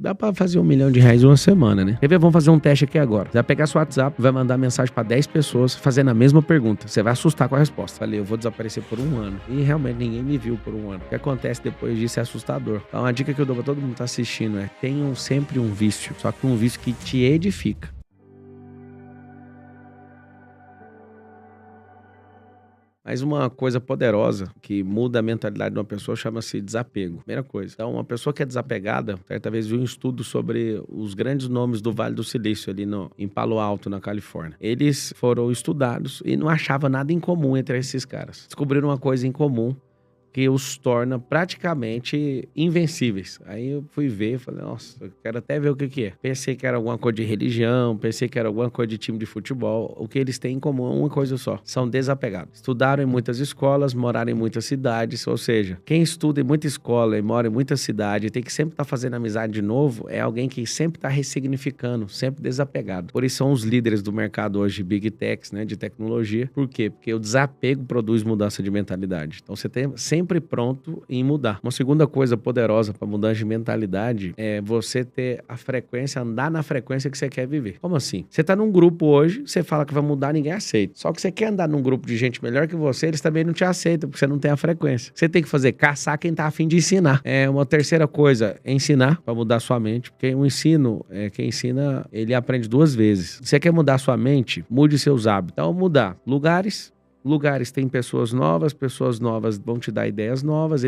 Dá pra fazer R$1 milhão em uma semana, né? Quer ver? Vamos fazer um teste aqui agora. Você vai pegar seu WhatsApp, vai mandar mensagem pra 10 pessoas fazendo a mesma pergunta. Você vai assustar com a resposta. Falei, eu vou desaparecer por 1 ano. E realmente ninguém me viu por 1 ano. O que acontece depois disso é assustador. Então a dica que eu dou pra todo mundo que tá assistindo é: tenham sempre um vício, só que um vício que te edifica. Mas uma coisa poderosa que muda a mentalidade de uma pessoa chama-se desapego. Primeira coisa. Então, uma pessoa que é desapegada, certa vez vi um estudo sobre os grandes nomes do Vale do Silício, ali em Palo Alto, na Califórnia. Eles foram estudados e não achavam nada em comum entre esses caras. Descobriram uma coisa em comum que os torna praticamente invencíveis. Aí eu fui ver e falei, nossa, eu quero até ver o que é. Pensei que era alguma coisa de religião, pensei que era alguma coisa de time de futebol. O que eles têm em comum é uma coisa só: são desapegados. Estudaram em muitas escolas, moraram em muitas cidades, ou seja, quem estuda em muita escola e mora em muita cidade tem que sempre estar fazendo amizade de novo, é alguém que sempre está ressignificando, sempre desapegado. Por isso são os líderes do mercado hoje, Big Techs, né, de tecnologia. Por quê? Porque o desapego produz mudança de mentalidade. Então você tem sempre pronto em mudar. Uma segunda coisa poderosa para mudança de mentalidade é você ter a frequência, andar na frequência que você quer viver. Como assim? Você tá num grupo hoje, você fala que vai mudar, ninguém aceita. Só que você quer andar num grupo de gente melhor que você, eles também não te aceitam, porque você não tem a frequência. Você tem que fazer caçar quem tá a fim de ensinar. Uma terceira coisa é ensinar para mudar sua mente, porque o ensino, quem ensina, ele aprende 2 vezes. Você quer mudar sua mente? Mude seus hábitos. Então, mudar lugares têm pessoas novas vão te dar ideias novas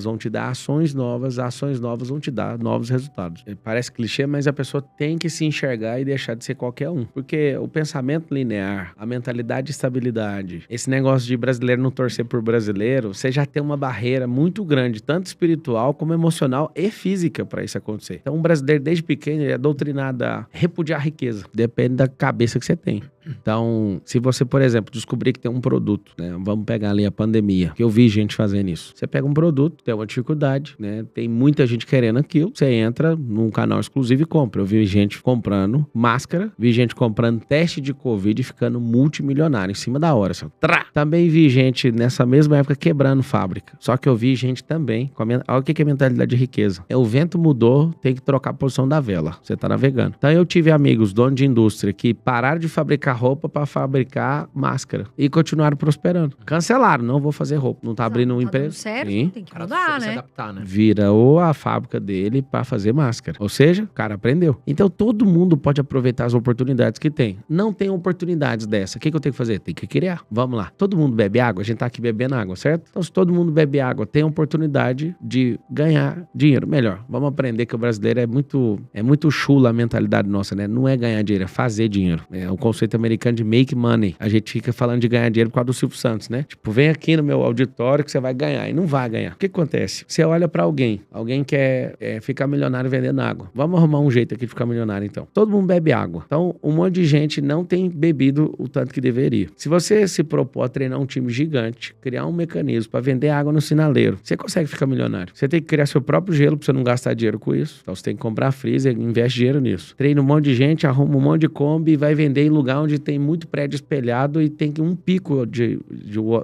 vão te dar ações novas vão te dar novos resultados. Parece clichê, mas a pessoa tem que se enxergar e deixar de ser qualquer um. Porque o pensamento linear, a mentalidade de estabilidade, esse negócio de brasileiro não torcer por brasileiro, você já tem uma barreira muito grande, tanto espiritual como emocional e física para isso acontecer. Então, um brasileiro desde pequeno ele é doutrinado a repudiar a riqueza. Depende da cabeça que você tem. Então, se você, por exemplo, descobrir que tem um produto, né? Vamos pegar ali a pandemia, que eu vi gente fazendo isso. Você pega um produto, tem uma dificuldade, né? Tem muita gente querendo aquilo, você entra num canal exclusivo e compra. Eu vi gente comprando máscara, vi gente comprando teste de Covid e ficando multimilionário em cima da hora. Assim, também vi gente nessa mesma época quebrando fábrica. Só que eu vi gente também, olha o que é mentalidade de riqueza. O vento mudou, tem que trocar a posição da vela. Você tá navegando. Então eu tive amigos, donos de indústria, que pararam de fabricar roupa para fabricar máscara e continuaram prosperando. Cancelaram, não vou fazer roupa, não tá abrindo uma empresa. Certo, sim, tem que mudar, né? Se adaptar, né? Virou a fábrica dele para fazer máscara. Ou seja, o cara aprendeu. Então todo mundo pode aproveitar as oportunidades que tem. Não tem oportunidades dessa. O que eu tenho que fazer? Tem que criar. Vamos lá. Todo mundo bebe água? A gente tá aqui bebendo água, certo? Então se todo mundo bebe água, tem a oportunidade de ganhar dinheiro. Melhor, vamos aprender que o brasileiro é muito chula a mentalidade nossa, né? Não é ganhar dinheiro, é fazer dinheiro. É o conceito americano de make money. A gente fica falando de ganhar dinheiro por causa do Silvio Santos, né? Tipo, vem aqui no meu auditório que você vai ganhar. E não vai ganhar. O que acontece? Você olha pra alguém quer ficar milionário vendendo água. Vamos arrumar um jeito aqui de ficar milionário, então. Todo mundo bebe água. Então, um monte de gente não tem bebido o tanto que deveria. Se você se propor a treinar um time gigante, criar um mecanismo pra vender água no sinaleiro, você consegue ficar milionário. Você tem que criar seu próprio gelo pra você não gastar dinheiro com isso. Então, você tem que comprar freezer e investe dinheiro nisso. Treina um monte de gente, arruma um monte de Kombi e vai vender em lugar onde tem muito prédio espelhado e tem um pico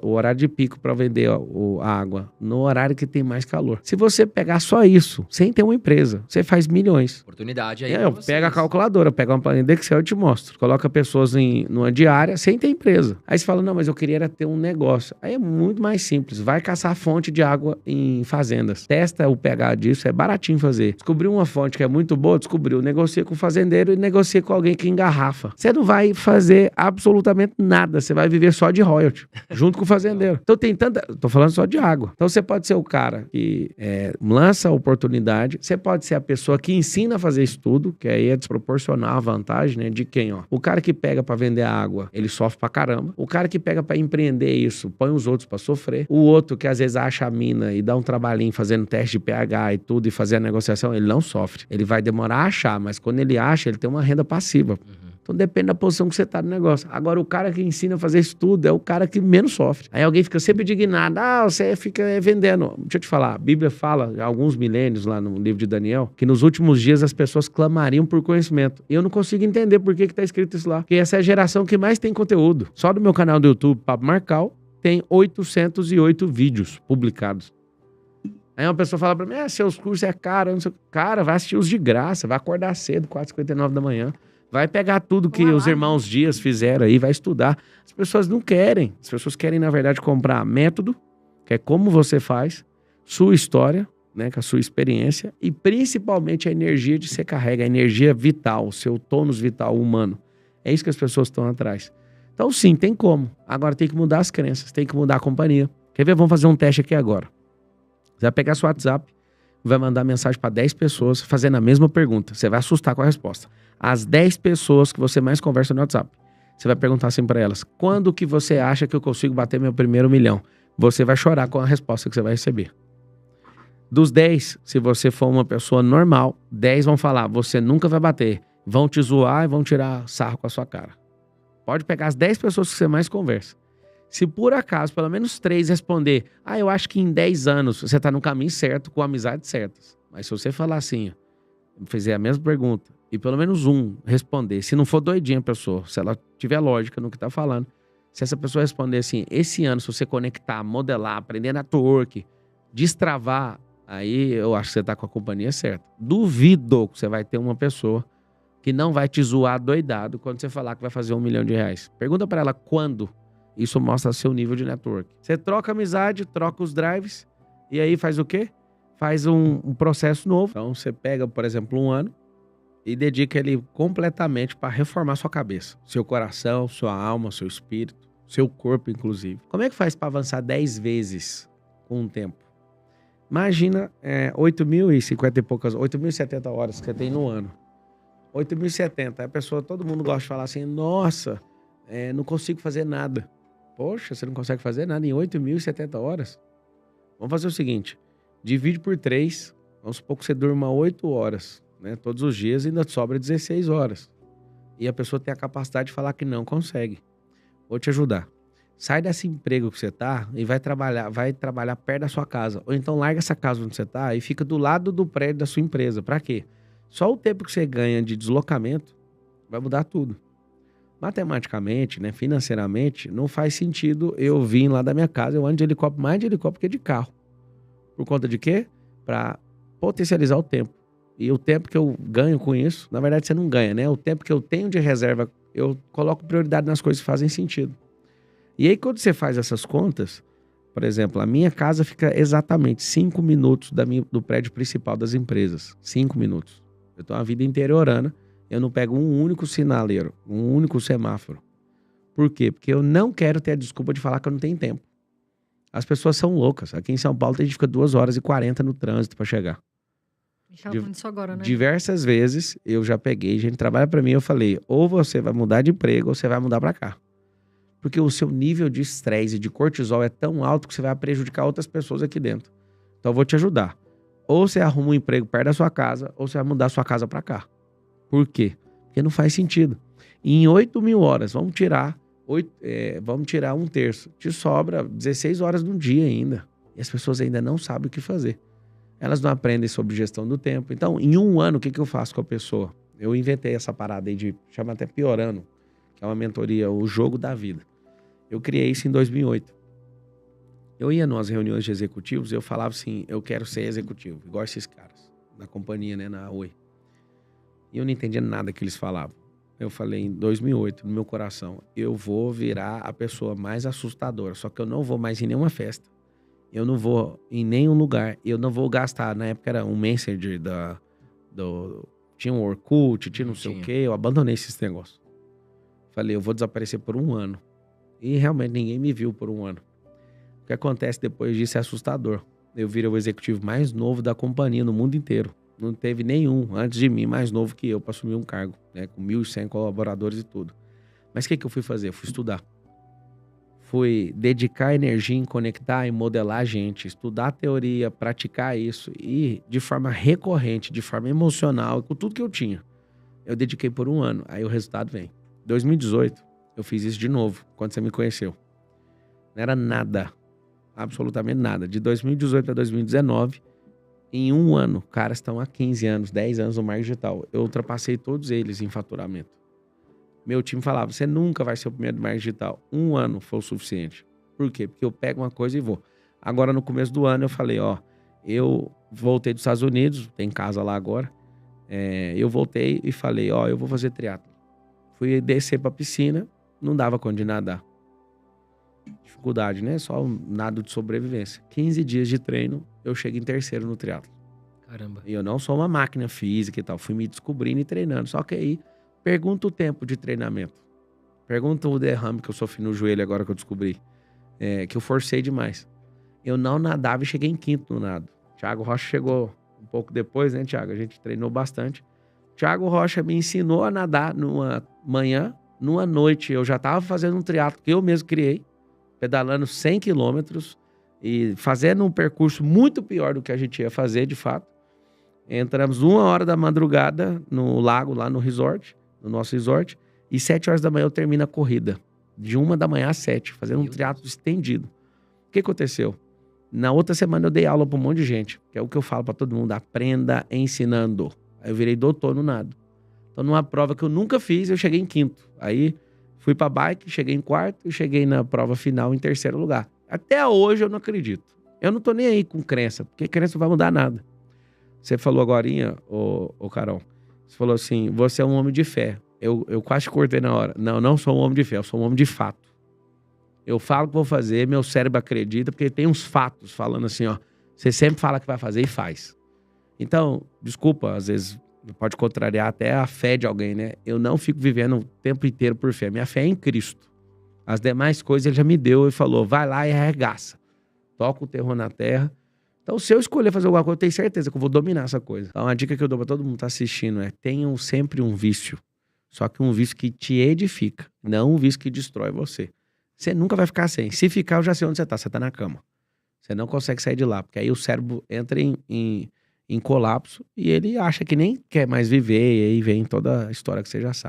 o horário de pico para vender a água no horário que tem mais calor. Se você pegar só isso, sem ter uma empresa, você faz milhões. Oportunidade aí. Pega a calculadora, pega uma planilha de Excel e te mostro. Coloca pessoas numa diária sem ter empresa. Aí você fala, não, mas eu queria ter um negócio. Aí é muito mais simples. Vai caçar fonte de água em fazendas. Testa o pH disso, é baratinho fazer. Descobriu uma fonte que é muito boa, descobriu. Negocia com o fazendeiro e negocia com alguém que engarrafa. Você não vai fazer absolutamente nada. Você vai viver só de royalty, junto com o fazendeiro. Então tem tanta... Tô falando só de água. Então você pode ser o cara que lança a oportunidade. Você pode ser a pessoa que ensina a fazer estudo, que aí é desproporcional a vantagem, né? De quem, ó? O cara que pega pra vender água, ele sofre pra caramba. O cara que pega pra empreender isso, põe os outros pra sofrer. O outro que às vezes acha a mina e dá um trabalhinho fazendo teste de pH e tudo e fazer a negociação, ele não sofre. Ele vai demorar a achar, mas quando ele acha, ele tem uma renda passiva. Então depende da posição que você tá no negócio. Agora, o cara que ensina a fazer isso tudo é o cara que menos sofre. Aí alguém fica sempre indignado. Você fica vendendo. Deixa eu te falar. A Bíblia fala, há alguns milênios lá no livro de Daniel, que nos últimos dias as pessoas clamariam por conhecimento. E eu não consigo entender por que tá escrito isso lá. Porque essa é a geração que mais tem conteúdo. Só do meu canal do YouTube, Papo Marcal, tem 808 vídeos publicados. Aí uma pessoa fala pra mim, seus cursos é caro. Não sei... Cara, vai assistir os de graça, vai acordar cedo, 4h59 da manhã. Vai pegar tudo que os irmãos Dias fizeram aí, vai estudar. As pessoas não querem. As pessoas querem, na verdade, comprar método, que é como você faz, sua história, né, com a sua experiência, e principalmente a energia que você carrega, a energia vital, o seu tônus vital humano. É isso que as pessoas estão atrás. Então, sim, tem como. Agora tem que mudar as crenças, tem que mudar a companhia. Quer ver? Vamos fazer um teste aqui agora. Você vai pegar seu WhatsApp, vai mandar mensagem para 10 pessoas fazendo a mesma pergunta. Você vai assustar com a resposta. As 10 pessoas que você mais conversa no WhatsApp. Você vai perguntar assim para elas: quando que você acha que eu consigo bater meu primeiro 1 milhão? Você vai chorar com a resposta que você vai receber. Dos 10, se você for uma pessoa normal, 10 vão falar: você nunca vai bater. Vão te zoar e vão tirar sarro com a sua cara. Pode pegar as 10 pessoas que você mais conversa. Se por acaso, pelo menos 3 responder: eu acho que em 10 anos você tá no caminho certo, com amizades certas. Mas se você falar assim, fizer a mesma pergunta, e pelo menos um responder, se não for doidinha a pessoa, se ela tiver lógica no que tá falando, se essa pessoa responder assim, esse ano, se você conectar, modelar, aprender network, destravar, aí eu acho que você tá com a companhia certa. Duvido que você vai ter uma pessoa que não vai te zoar doidado quando você falar que vai fazer R$1 milhão. Pergunta pra ela quando. Isso mostra seu nível de network. Você troca amizade, troca os drives, e aí faz o quê? Faz um processo novo. Então você pega, por exemplo, 1 ano e dedica ele completamente para reformar sua cabeça. Seu coração, sua alma, seu espírito, seu corpo, inclusive. Como é que faz para avançar 10 vezes com o tempo? Imagina 8.050 e poucas, 8.070 horas que você tem no ano. 8.070. A pessoa, todo mundo gosta de falar assim, nossa, não consigo fazer nada. Poxa, você não consegue fazer nada em 8.070 horas? Vamos fazer o seguinte, divide por 3, vamos supor que você durma 8 horas, né, todos os dias, e ainda sobra 16 horas. E a pessoa tem a capacidade de falar que não consegue. Vou te ajudar. Sai desse emprego que você tá e vai trabalhar perto da sua casa. Ou então larga essa casa onde você tá e fica do lado do prédio da sua empresa. Pra quê? Só o tempo que você ganha de deslocamento vai mudar tudo. Matematicamente, né, financeiramente, não faz sentido eu vir lá da minha casa, eu ando de helicóptero, mais de helicóptero que de carro. Por conta de quê? Para potencializar o tempo. E o tempo que eu ganho com isso, na verdade você não ganha, né? O tempo que eu tenho de reserva, eu coloco prioridade nas coisas que fazem sentido. E aí quando você faz essas contas, por exemplo, a minha casa fica exatamente 5 minutos do prédio principal das empresas. 5 minutos. Eu tenho uma vida interiorana. Eu não pego um único sinaleiro, um único semáforo. Por quê? Porque eu não quero ter a desculpa de falar que eu não tenho tempo. As pessoas são loucas. Aqui em São Paulo a gente fica 2h40 no trânsito para chegar. A gente tava falando disso agora, né? Diversas vezes eu já peguei, gente trabalha para mim, eu falei, ou você vai mudar de emprego ou você vai mudar para cá. Porque o seu nível de estresse e de cortisol é tão alto que você vai prejudicar outras pessoas aqui dentro. Então eu vou te ajudar. Ou você arruma um emprego perto da sua casa, ou você vai mudar a sua casa para cá. Por quê? Porque não faz sentido. E em 8.000 horas, vamos tirar 1/3. Te sobra 16 horas no dia ainda. E as pessoas ainda não sabem o que fazer. Elas não aprendem sobre gestão do tempo. Então, em 1 ano, o que eu faço com a pessoa? Eu inventei essa parada aí chama até Piorando, que é uma mentoria, o jogo da vida. Eu criei isso em 2008. Eu ia nas reuniões de executivos e eu falava assim, eu quero ser executivo, igual esses caras, na companhia, né, na Oi. E eu não entendia nada que eles falavam. Eu falei em 2008, no meu coração, eu vou virar a pessoa mais assustadora, só que eu não vou mais em nenhuma festa. Eu não vou em nenhum lugar, eu não vou gastar, na época era um Messenger tinha um Orkut, tinha não sei o quê, eu abandonei esses negócios. Falei, eu vou desaparecer por 1 ano. E realmente ninguém me viu por 1 ano. O que acontece depois disso é assustador. Eu virei o executivo mais novo da companhia no mundo inteiro. Não teve nenhum antes de mim mais novo que eu para assumir um cargo, né, com 1.100 colaboradores e tudo. Mas o que eu fui fazer? Eu fui estudar. Fui dedicar energia em conectar e modelar a gente, estudar a teoria, praticar isso e de forma recorrente, de forma emocional, com tudo que eu tinha. Eu dediquei por 1 ano, aí o resultado vem. 2018, eu fiz isso de novo, quando você me conheceu. Não era nada, absolutamente nada. De 2018 a 2019, em 1 ano, caras estão há 15 anos, 10 anos no marketing digital. Eu ultrapassei todos eles em faturamento. Meu time falava, você nunca vai ser o primeiro do marketing digital. 1 ano foi o suficiente. Por quê? Porque eu pego uma coisa e vou. Agora, no começo do ano, eu falei, Eu voltei dos Estados Unidos, tem casa lá agora. Eu voltei e falei, ó, eu vou fazer triatlo. Fui descer pra piscina, não dava conta de nadar. Dificuldade, né? Só um nado de sobrevivência. 15 dias de treino, eu chego em terceiro no triatlo. Caramba. E eu não sou uma máquina física e tal. Fui me descobrindo e treinando. Só que aí, pergunta o tempo de treinamento. Pergunta o derrame que eu sofri no joelho agora que eu descobri. Que eu forcei demais. Eu não nadava e cheguei em quinto no nado. Thiago Rocha chegou um pouco depois, né, Thiago? A gente treinou bastante. Thiago Rocha me ensinou a nadar numa manhã. Numa noite, eu já estava fazendo um triatlo que eu mesmo criei. Pedalando 100 quilômetros. E fazendo um percurso muito pior do que a gente ia fazer, de fato. Entramos 1h da madrugada no lago, lá no resort. No nosso resort. E 7h da manhã eu termino a corrida. De 1 da manhã às 7, fazendo um triatlo estendido. O que aconteceu? Na outra semana eu dei aula pra um monte de gente. Que é o que eu falo pra todo mundo. Aprenda ensinando. Aí eu virei doutor no nado. Então numa prova que eu nunca fiz, eu cheguei em quinto. Aí fui pra bike, cheguei em quarto. E cheguei na prova final em terceiro lugar. Até hoje eu não acredito. Eu não tô nem aí com crença. Porque crença não vai mudar nada. Você falou agorinha, ô Carol. Você falou assim, você é um homem de fé. Eu quase cortei na hora. Não, não sou um homem de fé, eu sou um homem de fato. Eu falo que vou fazer, meu cérebro acredita, porque tem uns fatos falando assim, ó. Você sempre fala que vai fazer e faz. Então, desculpa, às vezes pode contrariar até a fé de alguém, né? Eu não fico vivendo o tempo inteiro por fé. Minha fé é em Cristo. As demais coisas ele já me deu e falou, vai lá e arregaça. Toca o terror na terra. Então, se eu escolher fazer alguma coisa, eu tenho certeza que eu vou dominar essa coisa. Então, a dica que eu dou pra todo mundo que tá assistindo é, tenham sempre um vício. Só que um vício que te edifica, não um vício que destrói você. Você nunca vai ficar sem. Se ficar, eu já sei onde você tá. Você tá na cama. Você não consegue sair de lá, porque aí o cérebro entra em colapso e ele acha que nem quer mais viver, e aí vem toda a história que você já sabe.